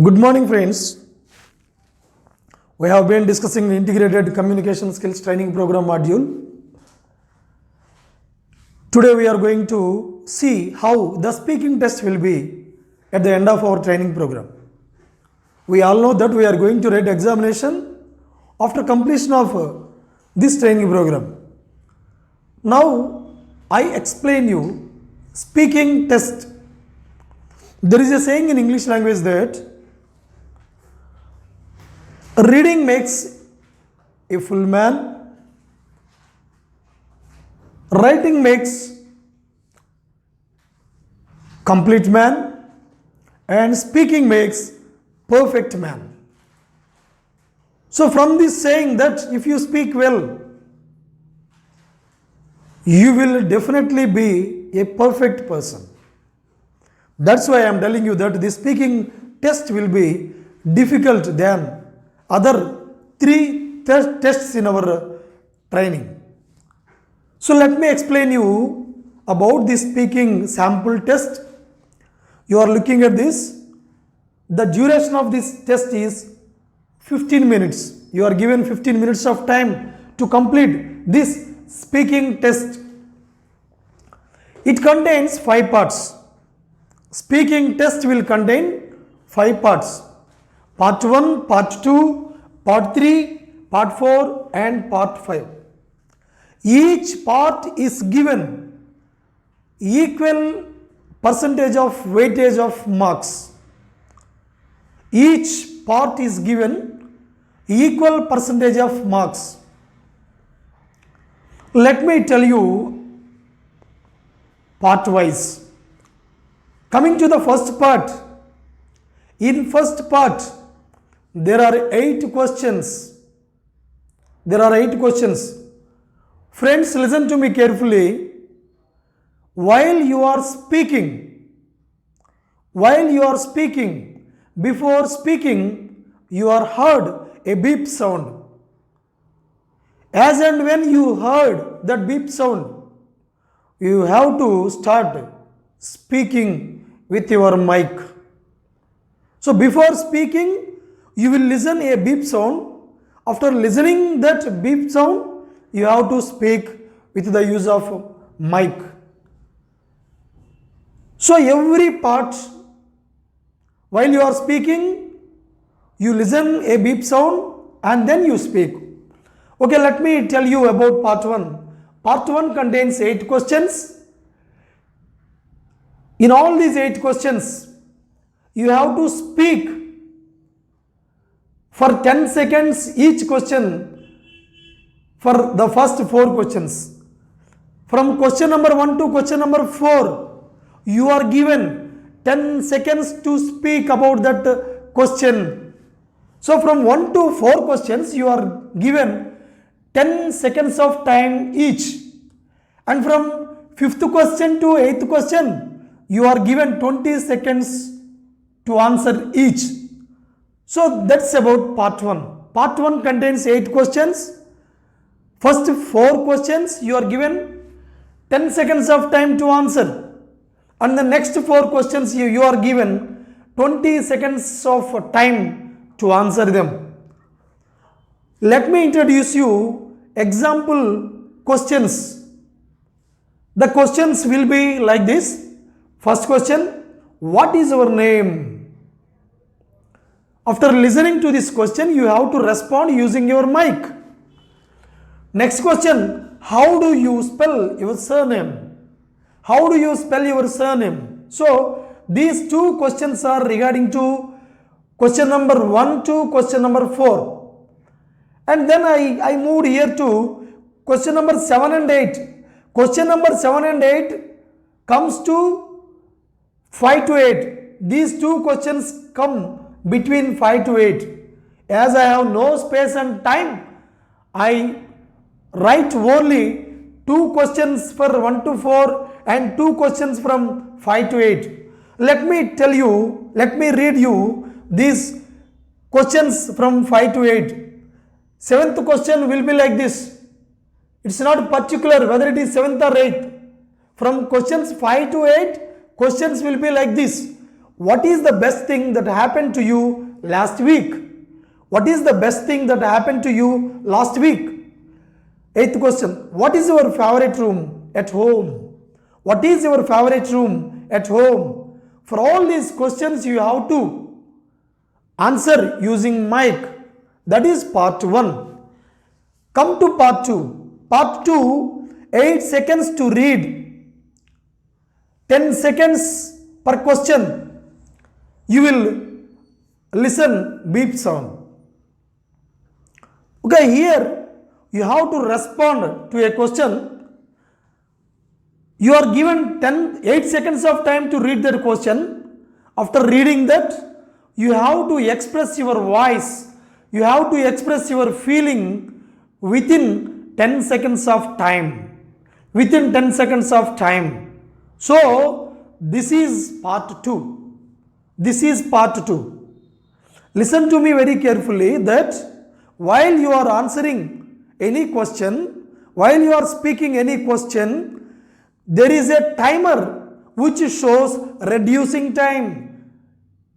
Good morning, friends. We have been discussing the integrated communication skills training program module. Today we are going to see how the speaking test will be at the end of our training program. We all know that we are going to write examination after completion of this training program. Now I explain you speaking test. There is a saying in English language that reading makes a full man, writing makes complete man, and speaking makes perfect man. So from this saying that if you speak well, you will definitely be a perfect person. That's why I am telling you that the speaking test will be difficult than other three tests in our training. So let me explain you about the speaking sample test. You are looking at this. The duration of this test is 15 minutes. You are given 15 minutes of time to complete this speaking test. It contains 5 parts. Speaking test will contain 5 parts. Part 1, Part 2, Part 3, Part 4 and Part 5. Each part is given equal percentage of weightage of marks. Each part is given equal percentage of marks. Let me tell you part wise. Coming to the first part. In first part, there are 8 questions. Friends, listen to me carefully. While you are speaking, before speaking, you are heard a beep sound. As and when you heard that beep sound, you have to start speaking with your mic. So before speaking, you will listen a beep sound. After listening that beep sound, you have to speak with the use of mic. So every part, while you are speaking, you listen a beep sound and then you speak. Okay, let me tell you about part 1. Part 1 contains 8 questions. In all these 8 questions, you have to speak for 10 seconds each question for the first 4 questions. From question number 1 to question number 4, you are given 10 seconds to speak about that question. So from 1 to 4 questions, you are given 10 seconds of time each. And from 5th question to 8th question, you are given 20 seconds to answer each. So that's about part 1. Part 1 contains 8 questions. First 4 questions you are given 10 seconds of time to answer. And the next 4 questions you are given 20 seconds of time to answer them. Let me introduce you example questions. The questions will be like this. First question, what is your name? After listening to this question, you have to respond using your mic. Next question, how do you spell your surname? How do you spell your surname? So, these 2 questions are regarding to question number 1 to question number 4. And then I moved here to question number 7 and 8. Question number 7 and 8 comes to 5 to 8. These 2 questions come between 5 to 8. As I have no space and time, I write only 2 questions for 1 to 4 and 2 questions from 5 to 8. Let me read you these questions from 5 to 8. 7th question will be like this. It's not particular whether it is 7th or 8th. From questions 5 to 8, questions will be like this. what is the best thing that happened to you last week? What is the best thing that happened to you last week? Eighth question, what is your favorite room at home? What is your favorite room at home? For all these questions you have to answer using mic. That is part 1. Come to part 2. Part 2, 8 seconds to read, 10 seconds per question. You will listen beep sound. Okay, here you have to respond to a question. You are given 8 seconds of time to read that question. After reading that, you have to express your voice. You have to express your feeling within 10 seconds of time. Within 10 seconds of time. So, this is part 2. This is part 2. Listen to me very carefully that while you are answering any question, while you are speaking any question, there is a timer which shows reducing time.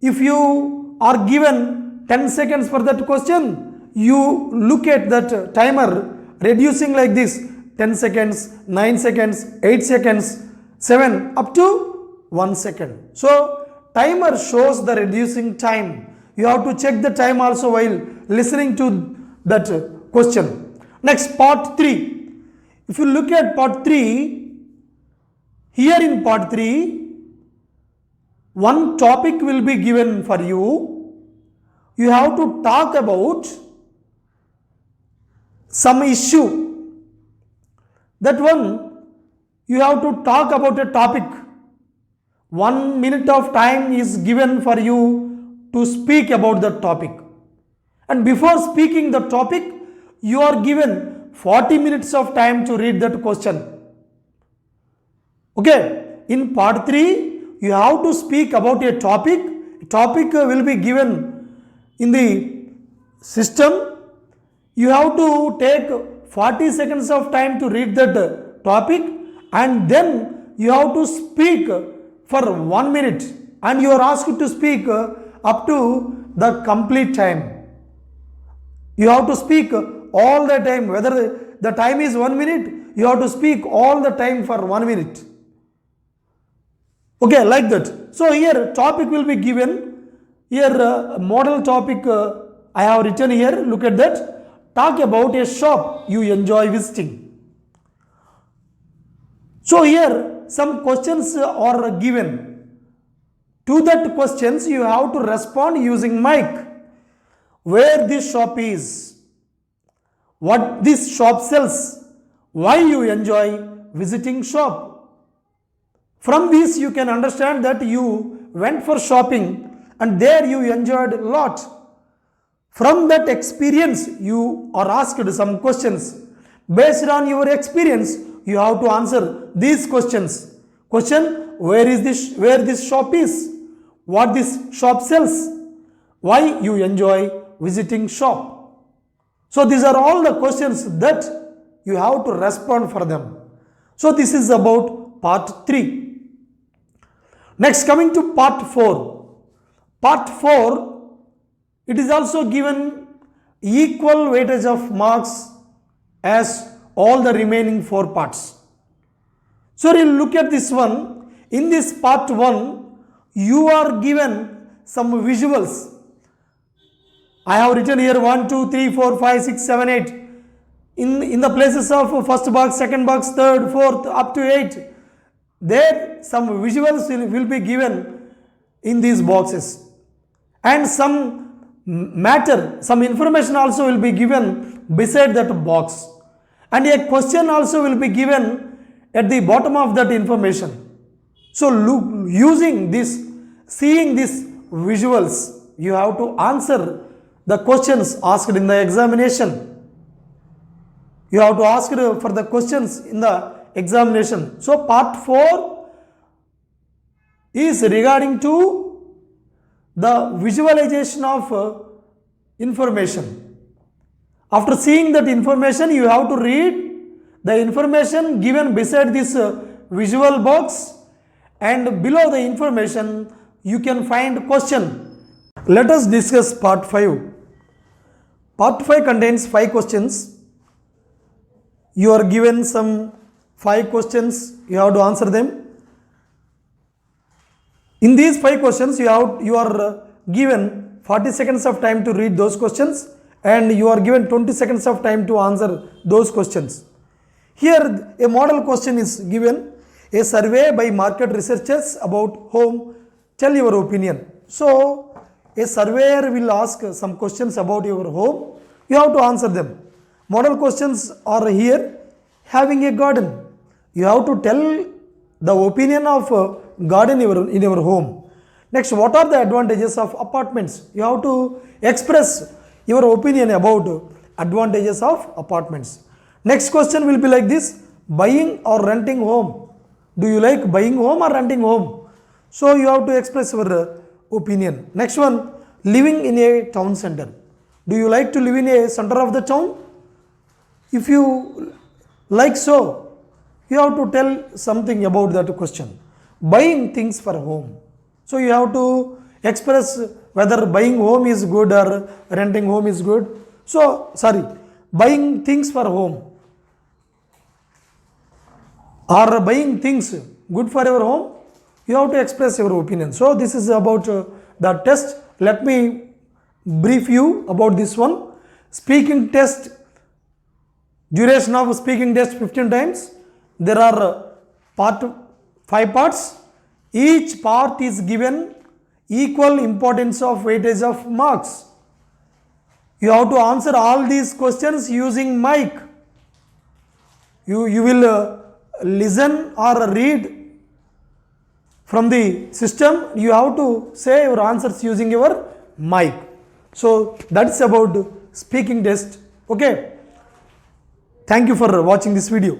If you are given 10 seconds for that question, you look at that timer reducing like this: 10 seconds, 9 seconds, 8 seconds, 7 up to 1 second. So, timer shows the reducing time. You have to check the time also while listening to that question. Next, part 3. If you look at part 3, here in part 3, one topic will be given for you. You have to talk about some issue. That one, you have to talk about a topic. 1 minute of time is given for you to speak about the topic. And before speaking the topic, you are given 40 minutes of time to read that question. Okay, in part 3, you have to speak about a topic. Topic will be given in the system. You have to take 40 seconds of time to read that topic, and then you have to speak for 1 minute, and you are asked to speak up to the complete time. You have to speak all the time. Whether the time is 1 minute, you have to speak all the time for 1 minute. Okay, like that. So here topic will be given. Here model topic I have written here. Look at that. Talk about a shop you enjoy visiting. So here some questions are given. To that questions you have to respond using mic. Where this shop is, what this shop sells, why you enjoy visiting shop. From this you can understand that you went for shopping and there you enjoyed a lot. From that experience you are asked some questions. Based on your experience you have to answer these questions. Question, where this shop is, what this shop sells, why you enjoy visiting shop. So these are all the questions that you have to respond for them. So this is about part 3. Next, coming to part 4. Part 4, it is also given equal weightage of marks as all the remaining 4 parts. So you look at this one. In this part 1, you are given some visuals. I have written here 1, 2, 3, 4, 5, 6, 7, 8. In the places of first box, second box, third, fourth, up to 8. There some visuals will be given in these boxes. And some matter, some information also will be given beside that box. And a question also will be given at the bottom of that information. So using this, seeing these visuals, you have to answer the questions asked in the examination. You have to ask for the questions in the examination. So part 4 is regarding to the visualization of information. After seeing that information, you have to read the information given beside this visual box, and below the information you can find question. Let us discuss part 5. Part 5 contains 5 questions. You are given some 5 questions, you have to answer them. In these 5 questions, you are given 40 seconds of time to read those questions, and you are given 20 seconds of time to answer those questions. Here a model question is given, a survey by market researchers about home, tell your opinion. So a surveyor will ask some questions about your home, you have to answer them. Model questions are here, having a garden. You have to tell the opinion of garden in your home. Next, what are the advantages of apartments? You have to express your opinion about advantages of apartments. Next question will be like this, buying or renting home. Do you like buying home or renting home? So you have to express your opinion. Next one, living in a town center. Do you like to live in a center of the town? If you like so, you have to tell something about that question. Buying things for home. So you have to express whether buying home is good or renting home is good. So, buying things for home. Or buying things good for your home, you have to express your opinion. So this is about the test. Let me brief you about this one. Speaking test, duration of speaking test 15 times. There are 5 parts. Each part is given equal importance of weightage of marks. You have to answer all these questions using mic. You will listen or read from the system. You have to say your answers using your mic. So that's about speaking test. Okay. Thank you for watching this video.